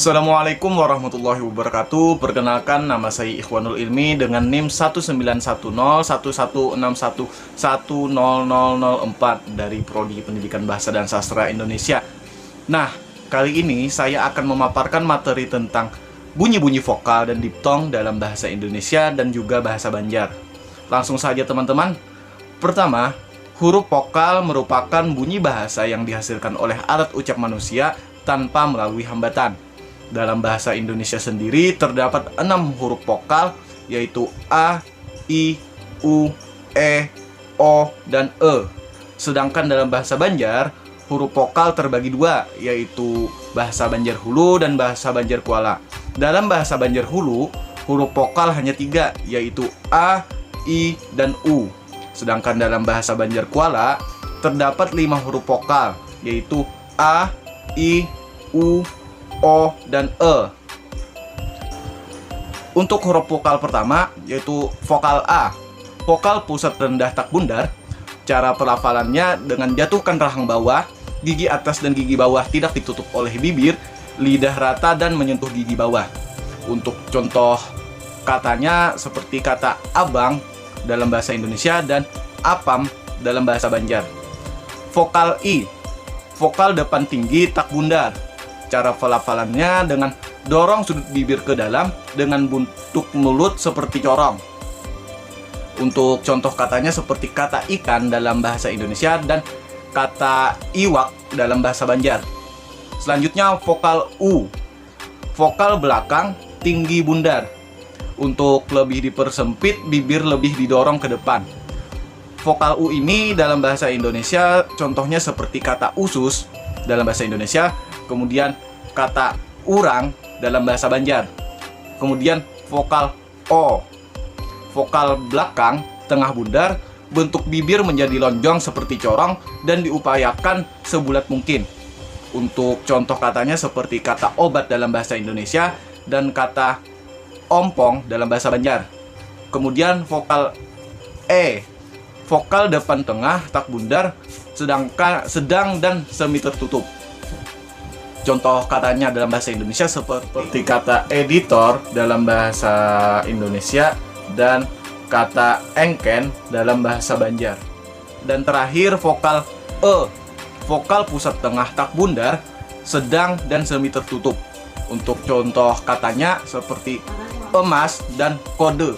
Assalamualaikum warahmatullahi wabarakatuh. Perkenalkan, nama saya Ikhwanul Ilmi dengan NIM 19101161100004 dari Prodi Pendidikan Bahasa dan Sastra Indonesia. Nah, kali ini saya akan memaparkan materi tentang bunyi-bunyi vokal dan diptong dalam bahasa Indonesia dan juga bahasa Banjar. Langsung saja teman-teman. Pertama, huruf vokal merupakan bunyi bahasa yang dihasilkan oleh alat ucap manusia tanpa melalui hambatan. Dalam bahasa Indonesia sendiri terdapat 6 huruf vokal, yaitu A, I, U, E, O, dan E. Sedangkan dalam bahasa Banjar, huruf vokal terbagi dua, yaitu bahasa Banjar Hulu dan bahasa Banjar Kuala. Dalam bahasa Banjar Hulu, huruf vokal hanya 3, yaitu A, I, dan U. Sedangkan dalam bahasa Banjar Kuala, terdapat 5 huruf vokal, yaitu A, I, U, O, dan E. Untuk huruf vokal pertama, yaitu vokal A, vokal pusat rendah tak bundar. Cara pelafalannya dengan jatuhkan rahang bawah, gigi atas dan gigi bawah tidak ditutup oleh bibir, lidah rata dan menyentuh gigi bawah. Untuk contoh katanya seperti kata abang dalam bahasa Indonesia dan apam dalam bahasa Banjar. Vokal I, vokal depan tinggi tak bundar. Cara pelafalannya dengan dorong sudut bibir ke dalam dengan bentuk mulut seperti corong. Untuk contoh katanya seperti kata ikan dalam bahasa Indonesia dan kata iwak dalam bahasa Banjar. Selanjutnya vokal U, vokal belakang tinggi bundar. Untuk lebih dipersempit, bibir lebih didorong ke depan. Vokal U ini dalam bahasa Indonesia contohnya seperti kata usus dalam bahasa Indonesia, kemudian kata urang dalam bahasa Banjar. Kemudian vokal O, vokal belakang tengah bundar, bentuk bibir menjadi lonjong seperti corong dan diupayakan sebulat mungkin. Untuk contoh katanya seperti kata obat dalam bahasa Indonesia dan kata ompong dalam bahasa Banjar. Kemudian vokal E, vokal depan tengah tak bundar, sedang dan semi tertutup. Contoh katanya dalam bahasa Indonesia seperti kata editor dalam bahasa Indonesia dan kata engken dalam bahasa Banjar. Dan terakhir vokal E, vokal pusat tengah tak bundar, sedang dan semi tertutup. Untuk contoh katanya seperti emas dan kode.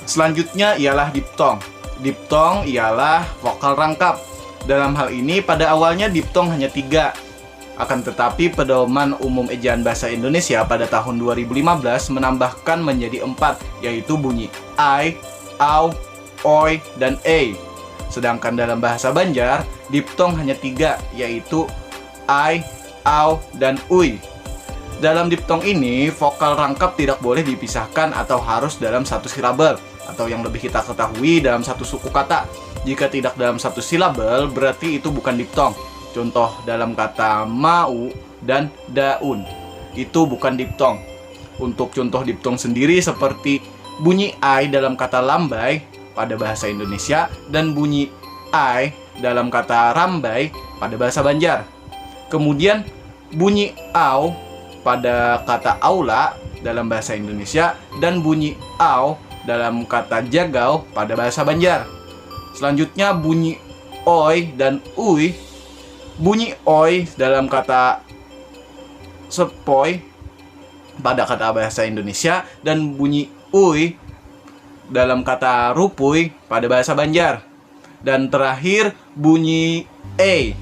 Selanjutnya ialah diptong. Diptong ialah vokal rangkap. Dalam hal ini pada awalnya diptong hanya 3. Akan tetapi Pedoman Umum Ejaan Bahasa Indonesia pada tahun 2015 menambahkan menjadi 4, yaitu bunyi ai, au, oi, dan e. Sedangkan dalam bahasa Banjar, diptong hanya 3, yaitu ai, au, dan ui. Dalam diptong ini, vokal rangkap tidak boleh dipisahkan atau harus dalam satu silabel, atau yang lebih kita ketahui dalam satu suku kata. Jika tidak dalam satu silabel, berarti itu bukan diptong. Contoh dalam kata mau dan daun, itu bukan diptong. Untuk contoh diptong sendiri seperti bunyi ai dalam kata lambai pada bahasa Indonesia dan bunyi ai dalam kata rambai pada bahasa Banjar. Kemudian bunyi au pada kata aula dalam bahasa Indonesia dan bunyi au dalam kata jagau pada bahasa Banjar. Selanjutnya bunyi oi dan ui. Bunyi oi dalam kata sepoi pada kata bahasa Indonesia dan bunyi ui dalam kata rupui pada bahasa Banjar. Dan terakhir bunyi e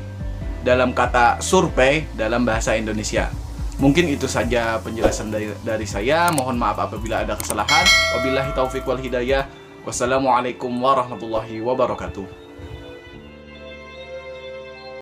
dalam kata survei dalam bahasa Indonesia. Mungkin itu saja penjelasan dari saya. Mohon maaf apabila ada kesalahan. Wabillahi taufiq wal hidayah. Wassalamualaikum warahmatullahi wabarakatuh.